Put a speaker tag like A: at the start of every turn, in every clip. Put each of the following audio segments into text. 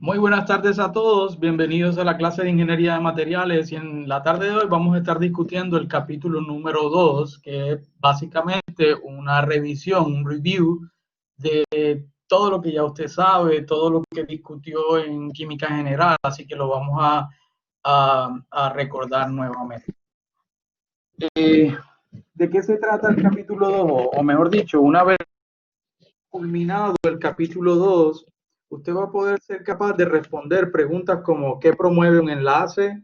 A: Muy buenas tardes a todos, bienvenidos a la clase de Ingeniería de Materiales y en la tarde de hoy vamos a estar discutiendo el capítulo número 2, que es básicamente una revisión, un review de todo lo que ya usted sabe, todo lo que discutió en química general, así que lo vamos a recordar nuevamente. ¿De qué se trata el capítulo 2? O mejor dicho, una vez culminado el capítulo 2, usted va a poder ser capaz de responder preguntas como ¿qué promueve un enlace?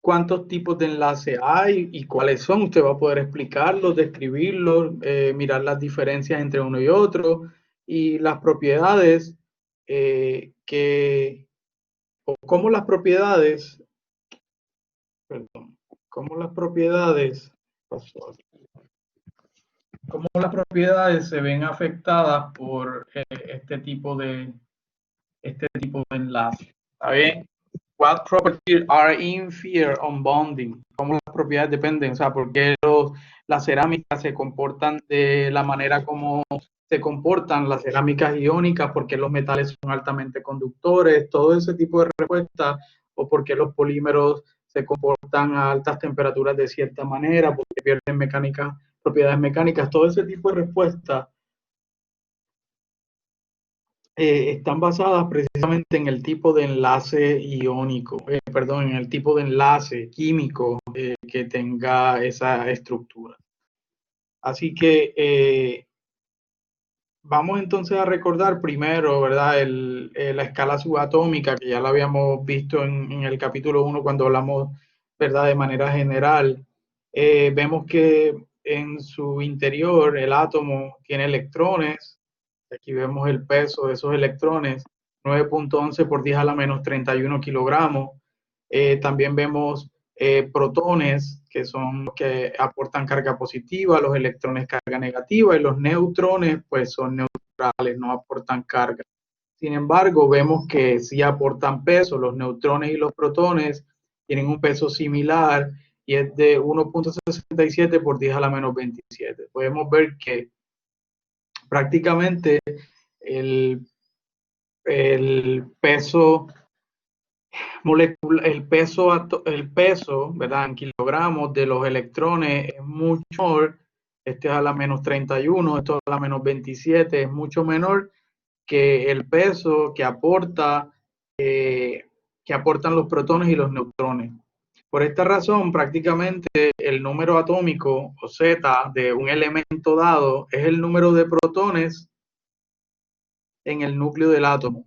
A: ¿Cuántos tipos de enlace hay y cuáles son? Usted va a poder explicarlos, describirlos, mirar las diferencias entre uno y otro y las propiedades o cómo las propiedades, perdón, cómo las propiedades, cómo las propiedades se ven afectadas por este tipo de enlace. ¿Está bien? What properties are inferior on bonding? ¿Cómo las propiedades dependen? O sea, ¿por qué las cerámicas se comportan de la manera como se comportan las cerámicas iónicas? ¿Por qué los metales son altamente conductores? Todo ese tipo de respuestas. ¿O por qué los polímeros se comportan a altas temperaturas de cierta manera? ¿Por qué pierden propiedades mecánicas? Todo ese tipo de respuestas están basadas precisamente en el tipo de enlace iónico, perdón, en el tipo de enlace químico que tenga esa estructura. Así que vamos entonces a recordar primero, ¿verdad? La escala subatómica, que ya la habíamos visto en el capítulo 1 cuando hablamos, ¿verdad? De manera general. Vemos que en su interior el átomo tiene electrones. Aquí vemos el peso de esos electrones, 9.11 por 10 a la menos 31 kilogramos. También vemos protones, que son los que aportan carga positiva, los electrones carga negativa, y los neutrones pues son neutrales, no aportan carga. Sin embargo, vemos que sí aportan peso, los neutrones y los protones tienen un peso similar y es de 1.67 por 10 a la menos 27. Podemos ver que prácticamente el, el peso molecular, el peso, ¿verdad? En kilogramos de los electrones es mucho menor. Este es a la menos 31, esto es a la menos 27, es mucho menor que el peso que aportan los protones y los neutrones. Por esta razón, prácticamente el número atómico o Z de un elemento dado es el número de protones en el núcleo del átomo,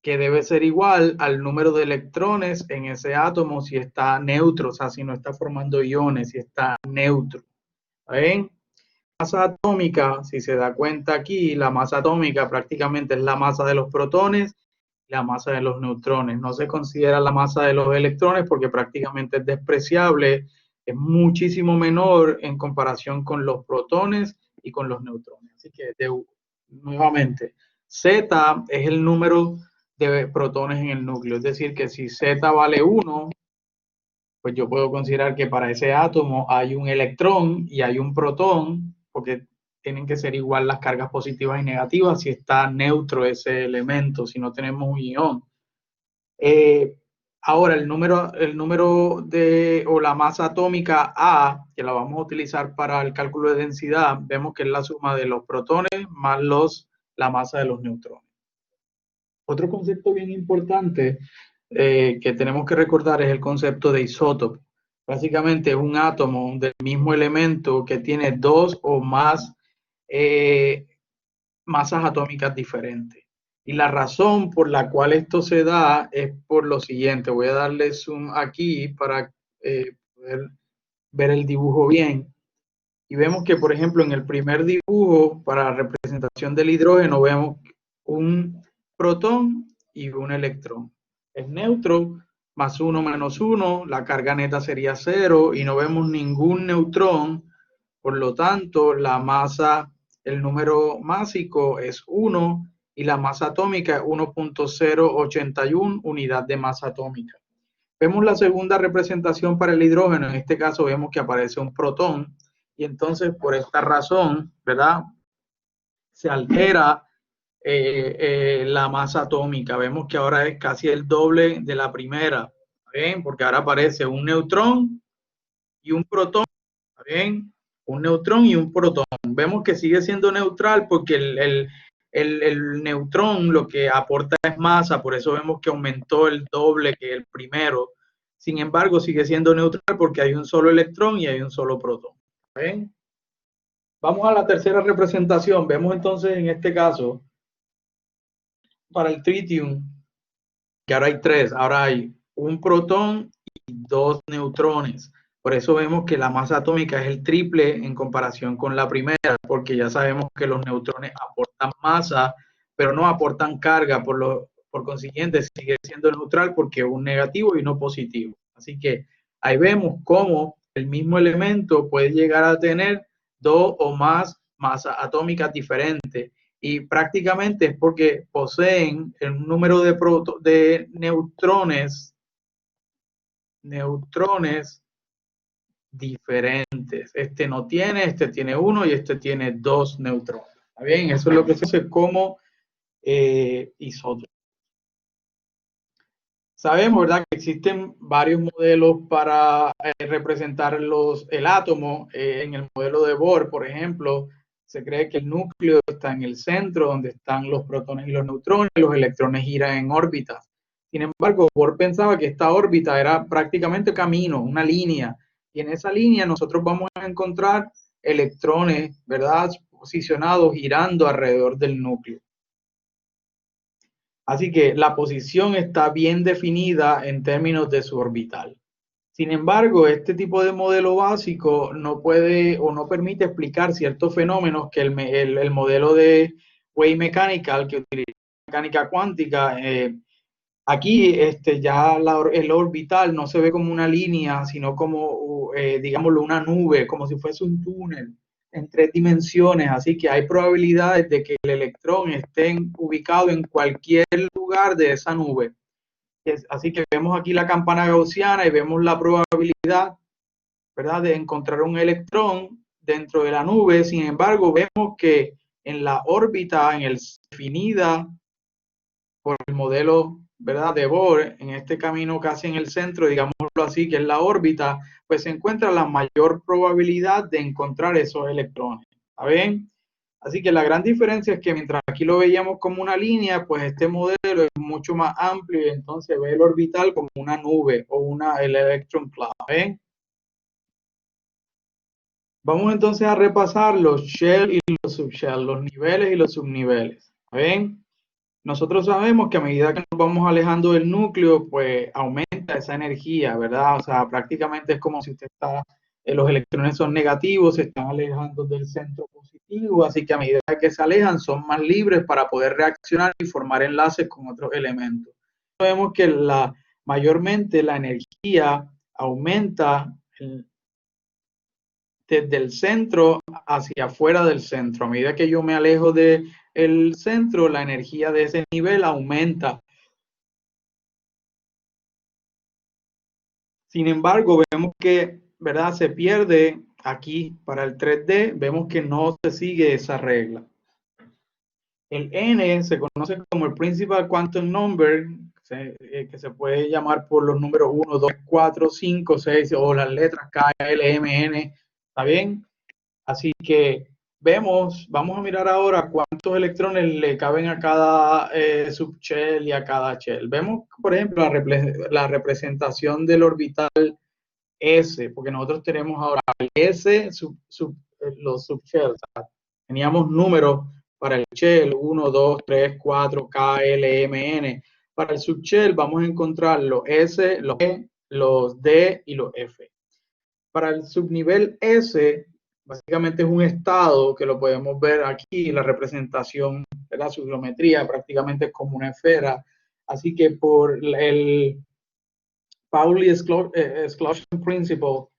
A: que debe ser igual al número de electrones en ese átomo si está neutro, o sea, si no está formando iones, si está neutro. ¿Ven? Masa atómica, si se da cuenta aquí, la masa atómica prácticamente es la masa de los protones y la masa de los neutrones. No se considera la masa de los electrones porque prácticamente es despreciable, es muchísimo menor en comparación con los protones y con los neutrones. Así que, nuevamente, Z es el número de protones en el núcleo. Es decir, que si Z vale 1, pues yo puedo considerar que para ese átomo hay un electrón y hay un protón, porque tienen que ser igual las cargas positivas y negativas si está neutro ese elemento, si no tenemos un ion. Ahora, el número o la masa atómica A, que la vamos a utilizar para el cálculo de densidad, vemos que es la suma de los protones más la masa de los neutrones. Otro concepto bien importante que tenemos que recordar es el concepto de isótopo. Básicamente es un átomo del mismo elemento que tiene dos o más masas atómicas diferentes. Y la razón por la cual esto se da es por lo siguiente. Voy a darle zoom aquí para poder ver el dibujo bien. Y vemos que, por ejemplo, en el primer dibujo, para la representación del hidrógeno, vemos un protón y un electrón. Es neutro, más 1 menos 1, la carga neta sería 0 y no vemos ningún neutrón. Por lo tanto, la masa, el número másico es 1 y la masa atómica es 1.081 unidad de masa atómica. Vemos la segunda representación para el hidrógeno, en este caso vemos que aparece un protón y entonces por esta razón, ¿verdad? Se altera la masa atómica. Vemos que ahora es casi el doble de la primera, ¿bien? Porque ahora aparece un neutrón y un protón, ¿bien? Un neutrón y un protón. Vemos que sigue siendo neutral porque el neutrón lo que aporta es masa, por eso vemos que aumentó el doble que el primero. Sin embargo, sigue siendo neutral porque hay un solo electrón y hay un solo protón. ¿Ven? Vamos a la tercera representación. Vemos entonces en este caso, para el tritium, que ahora hay tres, ahora hay un protón y dos neutrones. Por eso vemos que la masa atómica es el triple en comparación con la primera, porque ya sabemos que los neutrones aportan masa, pero no aportan carga, por consiguiente sigue siendo neutral porque es un negativo y no positivo. Así que ahí vemos cómo el mismo elemento puede llegar a tener dos o más masas atómicas diferentes y prácticamente es porque poseen un número de neutrones diferentes. Este no tiene, este tiene uno y este tiene dos neutrones. ¿Está bien? Eso es lo que se hace como isótopo. Sabemos, ¿verdad?, que existen varios modelos para representar el átomo. En el modelo de Bohr, por ejemplo, se cree que el núcleo está en el centro, donde están los protones y los neutrones, los electrones giran en órbitas. Sin embargo, Bohr pensaba que esta órbita era prácticamente camino, una línea, y en esa línea nosotros vamos a encontrar electrones, ¿verdad?, posicionados girando alrededor del núcleo. Así que la posición está bien definida en términos de su orbital. Sin embargo, este tipo de modelo básico no puede o no permite explicar ciertos fenómenos que el modelo de Wave Mechanical, que utiliza mecánica cuántica, aquí ya el orbital no se ve como una línea, sino como, digámoslo, una nube, como si fuese un túnel en tres dimensiones. Así que hay probabilidades de que el electrón esté ubicado en cualquier lugar de esa nube. Así que vemos aquí la campana gaussiana y vemos la probabilidad, ¿verdad?, de encontrar un electrón dentro de la nube. Sin embargo, vemos que en la órbita, definida por el modelo, ¿verdad?, de Bohr, en este camino casi en el centro, digámoslo así, que es la órbita, pues se encuentra la mayor probabilidad de encontrar esos electrones. ¿Está bien? Así que la gran diferencia es que mientras aquí lo veíamos como una línea, pues este modelo es mucho más amplio y entonces ve el orbital como una nube o el electron cloud. ¿Ven? Vamos entonces a repasar los shell y los subshell, los niveles y los subniveles. ¿Ven? Nosotros sabemos que a medida que nos vamos alejando del núcleo, pues aumenta esa energía, ¿verdad? O sea, prácticamente es como si usted está, los electrones son negativos, se están alejando del centro positivo, así que a medida que se alejan son más libres para poder reaccionar y formar enlaces con otros elementos. Vemos que mayormente la energía aumenta desde el centro hacia afuera del centro. A medida que yo me alejo del centro, la energía de ese nivel aumenta. Sin embargo, vemos que, ¿verdad?, se pierde aquí para el 3D, vemos que no se sigue esa regla. El N se conoce como el Principal Quantum Number, que se puede llamar por los números 1, 2, 4, 5, 6 o las letras K, L, M, N. ¿Está bien? Así que vamos a mirar ahora cuántos electrones le caben a cada subshell y a cada shell. Vemos, por ejemplo, la representación del orbital S, porque nosotros tenemos ahora el S, los subshells. Teníamos números para el shell, 1, 2, 3, 4, K, L, M, N. Para el subshell vamos a encontrar los S, los E, los D y los F. Para el subnivel S, básicamente es un estado que lo podemos ver aquí, la representación de la geometría prácticamente es como una esfera. Así que por el Pauli exclusion principle,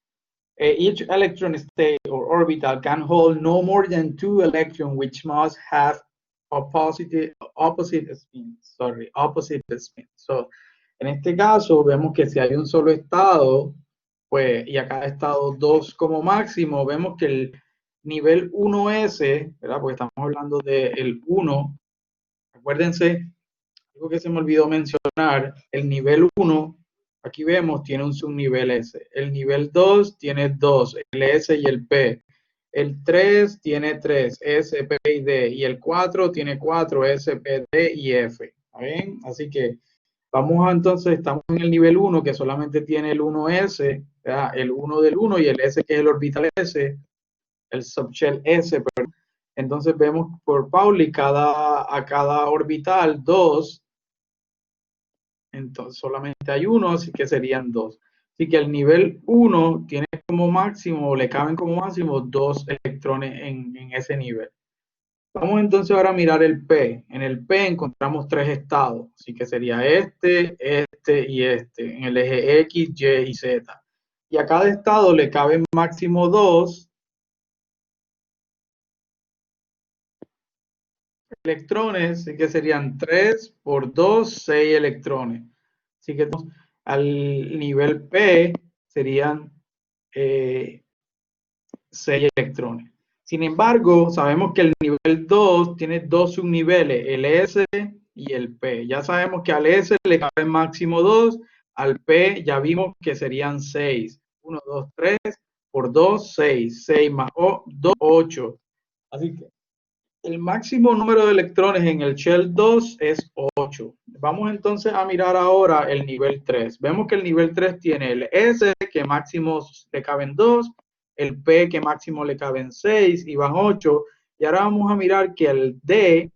A: each electron state or orbital can hold no more than 2 electrons, which must have opposite spins. So, en este caso, vemos que si hay un solo estado, pues, y a cada estado 2 como máximo, vemos que el nivel 1S, ¿verdad?, porque estamos hablando del 1, Acuérdense, algo que se me olvidó mencionar, el nivel 1, aquí vemos, tiene un subnivel S. El nivel 2 tiene 2, el S y el P. El 3 tiene 3, S, P y D. Y el 4 tiene 4, S, P, D y F. ¿Está bien? Así que vamos a, entonces, estamos en el nivel 1, que solamente tiene el 1S, ¿verdad? El 1 del 1 y el S, que es el orbital S, el subshell S, perdón. Entonces vemos por Pauli a cada orbital 2, entonces solamente hay uno, así que serían 2. Así que el nivel 1 tiene como máximo, le caben como máximo 2 electrones en ese nivel. Vamos entonces ahora a mirar el P. En el P encontramos 3 estados, así que sería este y este, en el eje X, Y y Z. Y a cada estado le caben máximo 2 electrones, así que serían 3 por 2, 6 electrones. Así que al nivel P serían 6 electrones. Sin embargo, sabemos que el nivel 2 tiene 2 subniveles, el S y el P. Ya sabemos que al S le cabe máximo 2, al P ya vimos que serían 6. 1, 2, 3 por 2, 6. 6 más 2, 8. Así que el máximo número de electrones en el Shell 2 es 8. Vamos entonces a mirar ahora el nivel 3. Vemos que el nivel 3 tiene el S, que máximo le caben 2, el P, que máximo le caben 6 y van 8. Y ahora vamos a mirar que el D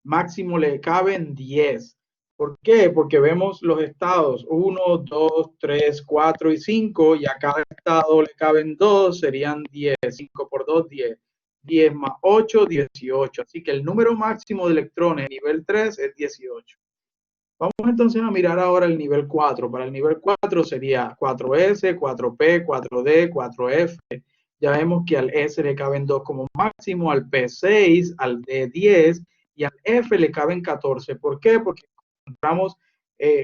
A: máximo le caben 10. ¿Por qué? Porque vemos los estados 1, 2, 3, 4 y 5 y a cada estado le caben 2, serían 10. 5 por 2, 10. 10 más 8, 18. Así que el número máximo de electrones nivel 3 es 18. Vamos entonces a mirar ahora el nivel 4. Para el nivel 4 sería 4S, 4P, 4D, 4F. Ya vemos que al S le caben 2 como máximo, al P 6, al D 10 y al F le caben 14. ¿Por qué? Porque encontramos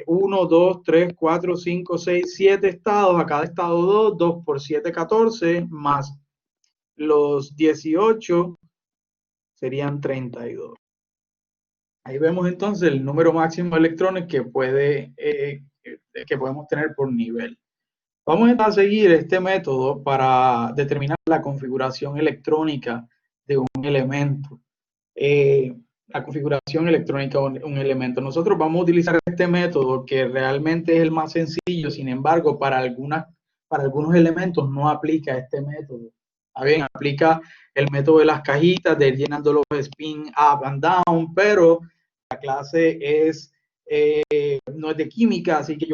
A: 1, 2, 3, 4, 5, 6, 7 estados. A cada estado 2, 2 por 7, 14, más los 18 serían 32. Ahí vemos entonces el número máximo de electrones que podemos tener por nivel. Vamos a seguir este método para determinar la configuración electrónica de un elemento. La configuración electrónica de un elemento. Nosotros vamos a utilizar este método que realmente es el más sencillo, sin embargo, para algunos elementos no aplica este método. ¿Está bien? Aplica el método de las cajitas, de ir llenando los spin up and down, pero la clase no es de química, así que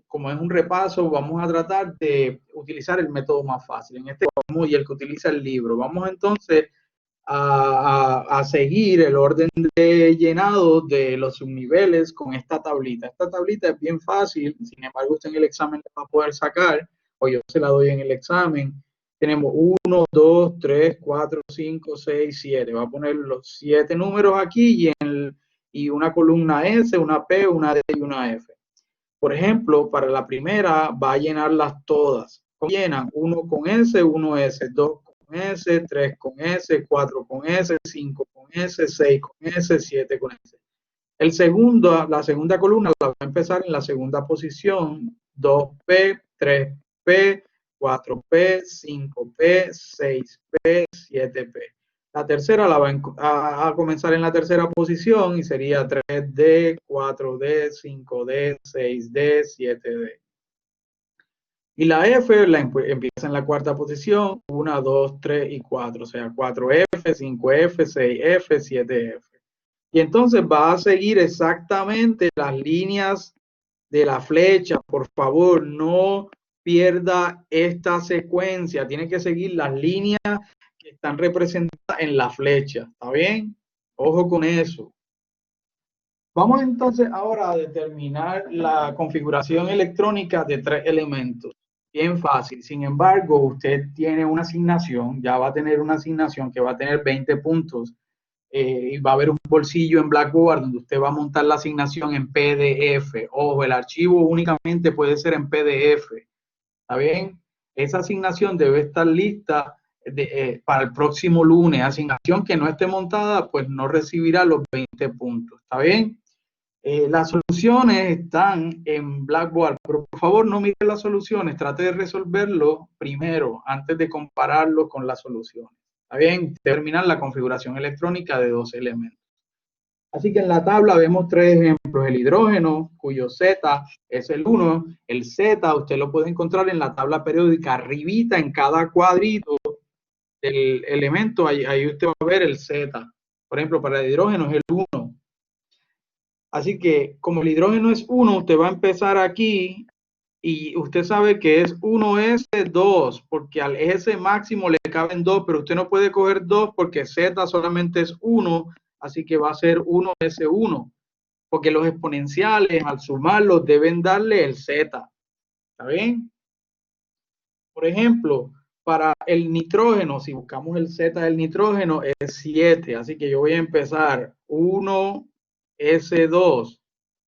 A: como es un repaso, vamos a tratar de utilizar el método más fácil. En este caso, y el que utiliza el libro. Vamos entonces a seguir el orden de llenado de los subniveles con esta tablita. Esta tablita es bien fácil, sin embargo, usted en el examen la va a poder sacar, o yo se la doy en el examen. Tenemos 1, 2, 3, 4, 5, 6, 7. Va a poner los 7 números aquí y una columna S, una P, una D y una F. Por ejemplo, para la primera va a llenarlas todas. Llenan 1 con S, 1S, 2 con S, 3 con S, 4 con S, 5 con S, 6 con S, 7 con S. La segunda columna la va a empezar en la segunda posición, 2P, 3P, 4P, 5P, 6P, 7P. La tercera la va a comenzar en la tercera posición y sería 3D, 4D, 5D, 6D, 7D. Y la F empieza en la cuarta posición, 1, 2, 3 y 4, o sea, 4F, 5F, 6F, 7F. Y entonces va a seguir exactamente las líneas de la flecha. Por favor, no pierda esta secuencia. Tiene que seguir las líneas que están representadas en la flecha. ¿Está bien? Ojo con eso. Vamos entonces ahora a determinar la configuración electrónica de 3 elementos. Bien fácil. Sin embargo, usted tiene una asignación, ya va a tener una asignación que va a tener 20 puntos. Y va a haber un bolsillo en Blackboard donde usted va a montar la asignación en PDF. Ojo, el archivo únicamente puede ser en PDF. ¿Está bien? Esa asignación debe estar lista para el próximo lunes. Asignación que no esté montada, pues no recibirá los 20 puntos. ¿Está bien? Las soluciones están en Blackboard, pero por favor no mire las soluciones, trate de resolverlo primero antes de compararlo con las soluciones. ¿Está bien? Terminar la configuración electrónica de dos elementos. Así que en la tabla vemos tres ejemplos. El hidrógeno, cuyo Z es el 1. El Z usted lo puede encontrar en la tabla periódica, arribita en cada cuadrito del elemento, ahí usted va a ver el Z. Por ejemplo, para el hidrógeno es el 1. Así que como el hidrógeno es 1, usted va a empezar aquí y usted sabe que es 1s2, porque al S máximo le caben 2, pero usted no puede coger 2 porque Z solamente es 1, así que va a ser 1s1, porque los exponenciales al sumarlos deben darle el Z. ¿Está bien? Por ejemplo, para el nitrógeno, si buscamos el Z del nitrógeno, es 7, así que yo voy a empezar 1s2,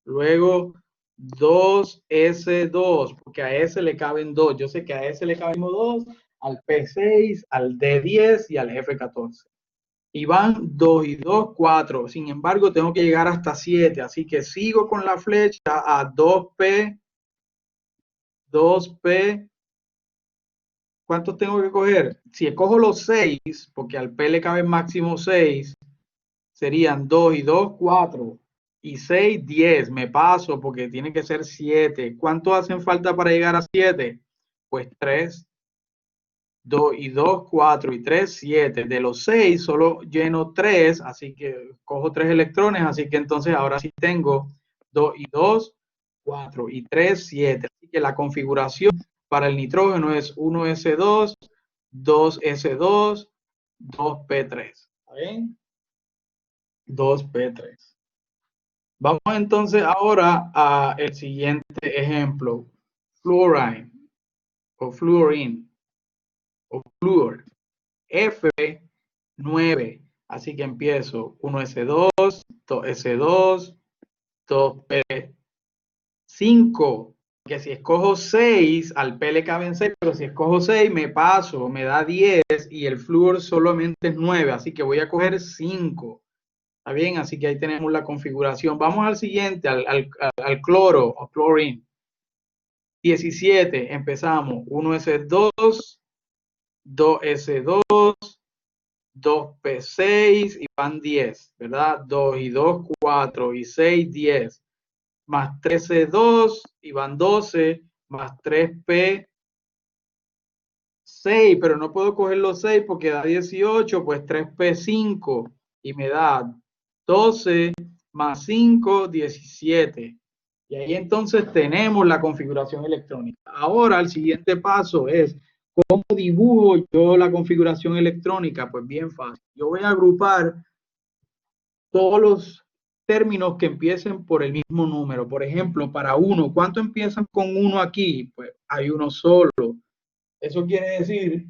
A: luego 2s2, porque a S le caben 2. Yo sé que a S le caben 2, al P6, al D10 y al F14. Y van 2 y 2, 4. Sin embargo, tengo que llegar hasta 7, así que sigo con la flecha a 2P, 2P. ¿Cuántos tengo que coger? Si cojo los 6, porque al P le caben máximo 6, serían 2 y 2, 4. Y 6, 10. Me paso porque tiene que ser 7. ¿Cuántos hacen falta para llegar a 7? Pues 3. 2 y 2, 4 y 3, 7. De los 6 solo lleno 3, así que cojo 3 electrones, así que entonces ahora sí tengo 2 y 2, 4 y 3, 7. Así que la configuración para el nitrógeno es 1s2, 2s2, 2p3. ¿Está bien? 2p3. Vamos entonces ahora a el siguiente ejemplo. Fluorine o fluorine o fluor. F9. Así que empiezo 1s2, 2s2, 2p5. Que si escojo 6, al P le caben 6, pero si escojo 6 me paso, me da 10 y el flúor solamente es 9, así que voy a coger 5. ¿Está bien? Así que ahí tenemos la configuración. Vamos al siguiente, al cloro o chlorine. 17, empezamos 1s2, 2s2, 2p6 y van 10, ¿verdad? 2 y 2, 4 y 6, 10. Más 13, 2 y van 12, más 3p, 6, pero no puedo coger los 6 porque da 18, pues 3p5 y me da 12 más 5, 17. Y ahí entonces tenemos la configuración electrónica. Ahora el siguiente paso es, ¿cómo dibujo yo la configuración electrónica? Pues bien fácil. Yo voy a agrupar todos los términos que empiecen por el mismo número. Por ejemplo, para 1, ¿cuánto empiezan con 1 aquí? Pues hay uno solo. Eso quiere decir,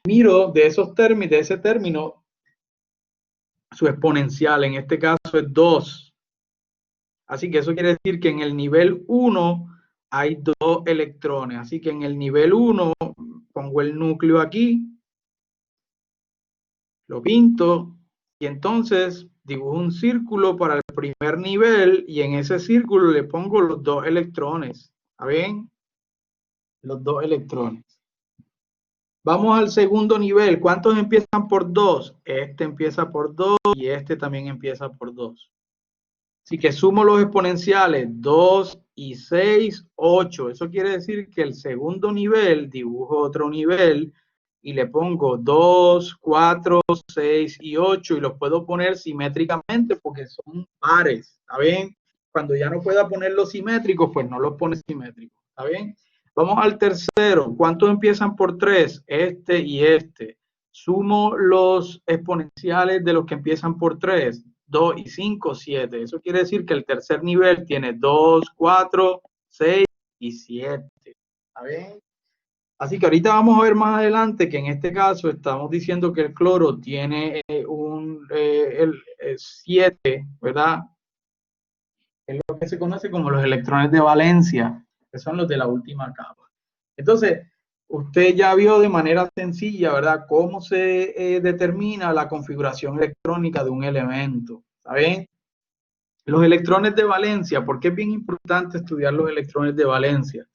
A: miro de esos términos, de ese término, su exponencial, en este caso es 2. Así que eso quiere decir que en el nivel 1 hay 2 electrones. Así que en el nivel 1 pongo el núcleo aquí, lo pinto y entonces dibujo un círculo para el primer nivel y en ese círculo le pongo los 2 electrones. ¿Está bien? Los 2 electrones. Vamos al segundo nivel. ¿Cuántos empiezan por 2? Este empieza por 2 y este también empieza por 2. Así que sumo los exponenciales, 2 y 6, 8. Eso quiere decir que el segundo nivel, dibujo otro nivel y le pongo 2, 4, 6 y 8 y los puedo poner simétricamente porque son pares. ¿Está bien? Cuando ya no pueda ponerlos simétricos, pues no los pone simétricos. ¿Está bien? Vamos al tercero. ¿Cuántos empiezan por 3? Este y este. Sumo los exponenciales de los que empiezan por 3. 2 y 5, 7. Eso quiere decir que el tercer nivel tiene 2, 4, 6 y 7. ¿Está bien? Así que ahorita vamos a ver más adelante que en este caso estamos diciendo que el cloro tiene el 7, ¿verdad? Es lo que se conoce como los electrones de valencia, que son los de la última capa. Entonces, usted ya vio de manera sencilla, ¿verdad?, cómo se determina la configuración electrónica de un elemento. ¿Está bien? Los electrones de valencia, ¿por qué es bien importante estudiar los electrones de valencia?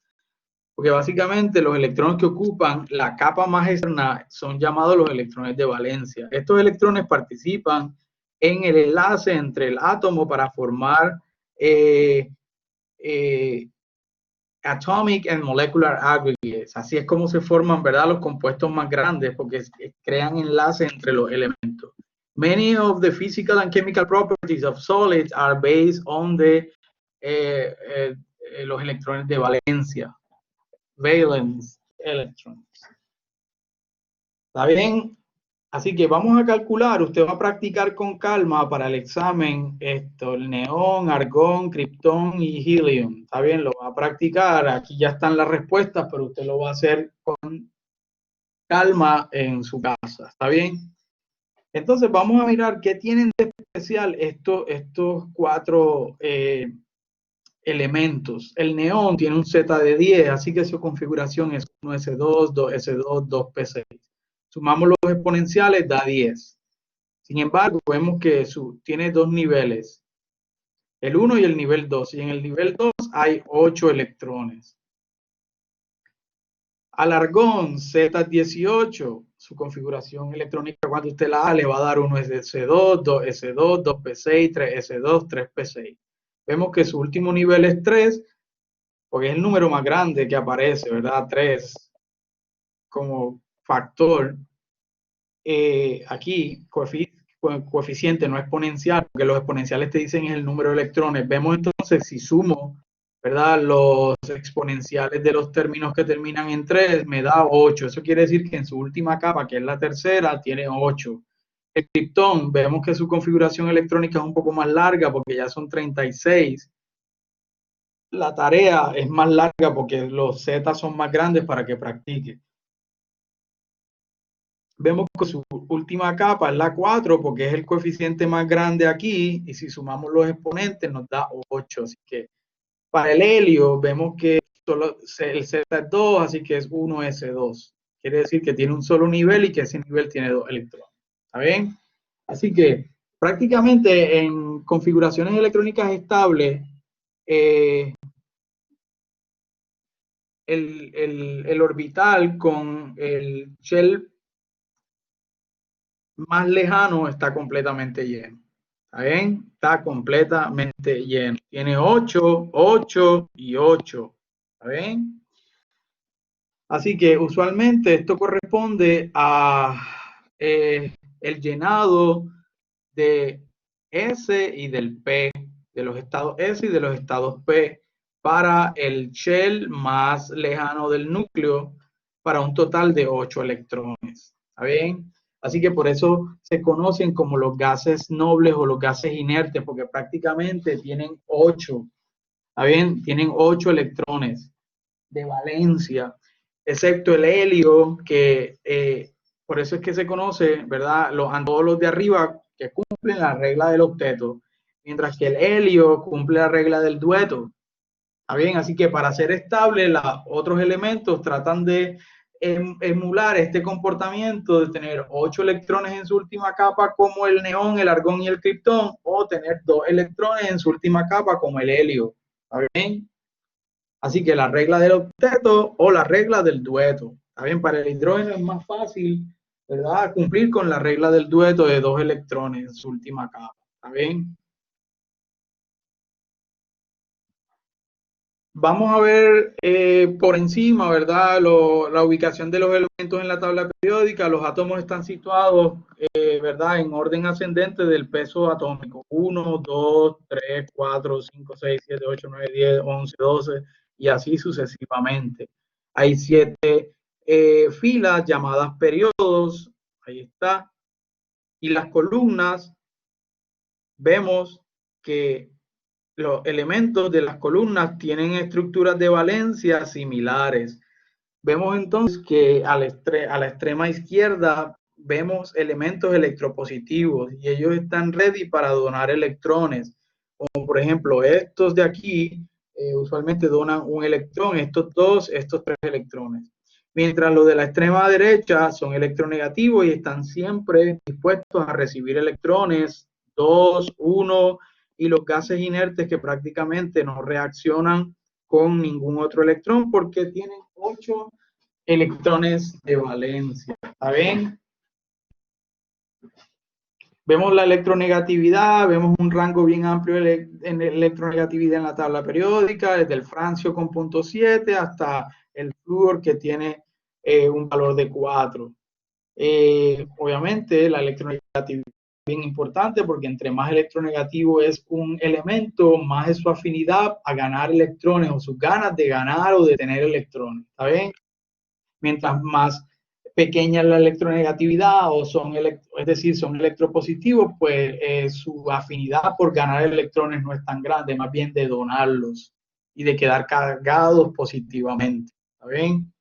A: Porque básicamente los electrones que ocupan la capa más externa son llamados los electrones de valencia. Estos electrones participan en el enlace entre el átomo para formar atomic and molecular aggregates. Así es como se forman, ¿verdad?, los compuestos más grandes, porque crean enlaces entre los elementos. Many of the physical and chemical properties of solids are based on los electrones de valencia. Valence electrons. ¿Está bien? Así que vamos a calcular, usted va a practicar con calma para el examen el neón, argón, criptón y helium. ¿Está bien? Lo va a practicar, aquí ya están las respuestas, pero usted lo va a hacer con calma en su casa. ¿Está bien? Entonces vamos a mirar qué tienen de especial estos cuatro elementos. El neón tiene un Z de 10, así que su configuración es 1s2, 2s2, 2p6. Sumamos los exponenciales, da 10. Sin embargo, vemos que tiene dos niveles, el 1 y el nivel 2, y en el nivel 2 hay 8 electrones. Al argón Z18, su configuración electrónica cuando usted la da le va a dar 1s2, 2s2, 2p6, 3s2, 3p6. Vemos que su último nivel es 3, porque es el número más grande que aparece, ¿verdad? 3 como factor. Aquí, coeficiente no exponencial, porque los exponenciales te dicen es el número de electrones. Vemos entonces, si sumo, ¿verdad?, los exponenciales de los términos que terminan en 3, me da 8. Eso quiere decir que en su última capa, que es la tercera, tiene 8. El criptón, vemos que su configuración electrónica es un poco más larga, porque ya son 36. La tarea es más larga porque los Z son más grandes para que practique. Vemos que su última capa es la 4 porque es el coeficiente más grande aquí, y si sumamos los exponentes nos da 8. Así que para el helio vemos que solo el Z es 2, así que es 1s2. Quiere decir que tiene un solo nivel y que ese nivel tiene 2 electrones. ¿Está bien? Así que prácticamente en configuraciones electrónicas estables, el orbital con el shell más lejano está completamente lleno. ¿Está bien? Está completamente lleno. Tiene 8, 8 y 8. ¿Está bien? Así que usualmente esto corresponde a el llenado de S y del P, de los estados S y de los estados P, para el shell más lejano del núcleo, para un total de 8 electrones. ¿Está bien? Así que por eso se conocen como los gases nobles o los gases inertes, porque prácticamente tienen 8. ¿Está bien? Tienen 8 electrones de valencia, excepto el helio, que por eso es que se conoce, ¿verdad?, todos los de arriba que cumplen la regla del octeto, mientras que el helio cumple la regla del dueto. ¿Está bien? Así que para ser estable, los otros elementos tratan de emular este comportamiento de tener 8 electrones en su última capa como el neón, el argón y el criptón, o tener 2 electrones en su última capa como el helio. ¿Está bien? Así que la regla del octeto o la regla del dueto. ¿Está bien? Para el hidrógeno es más fácil, ¿verdad?, cumplir con la regla del dueto de 2 electrones en su última capa. ¿Está bien? Vamos a ver por encima, ¿verdad?, la ubicación de los elementos en la tabla periódica. Los átomos están situados, ¿verdad?, en orden ascendente del peso atómico. 1, 2, 3, 4, 5, 6, 7, 8, 9, 10, 11, 12 y así sucesivamente. Hay 7 filas llamadas periodos. Ahí está. Y las columnas, vemos que los elementos de las columnas tienen estructuras de valencia similares. Vemos entonces que a la extrema izquierda vemos elementos electropositivos y ellos están ready para donar electrones. Como por ejemplo estos de aquí, usualmente donan un electrón, estos 2, estos 3 electrones. mientras los de la extrema derecha son electronegativos y están siempre dispuestos a recibir electrones, 2, 1, y los gases inertes que prácticamente no reaccionan con ningún otro electrón porque tienen 8 electrones de valencia. ¿Está bien? Vemos la electronegatividad, vemos un rango bien amplio en electronegatividad en la tabla periódica, desde el francio con 0.7 hasta el flúor que tiene un valor de 4. Obviamente la electronegatividad es bien importante porque entre más electronegativo es un elemento, más es su afinidad a ganar electrones o sus ganas de ganar o de tener electrones. ¿Está bien? Mientras más pequeña es la electronegatividad o son, es decir, son electropositivos, pues su afinidad por ganar electrones no es tan grande, más bien de donarlos y de quedar cargados positivamente. ¿Está bien?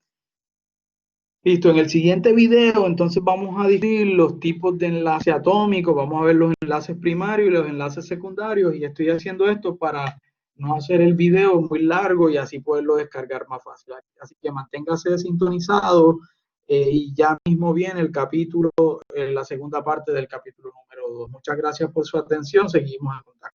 A: Listo, en el siguiente video entonces vamos a definir los tipos de enlace atómicos, vamos a ver los enlaces primarios y los enlaces secundarios, y estoy haciendo esto para no hacer el video muy largo y así poderlo descargar más fácil. Así que manténgase sintonizado y ya mismo viene el capítulo, la segunda parte del capítulo número 2. Muchas gracias por su atención, seguimos en contacto.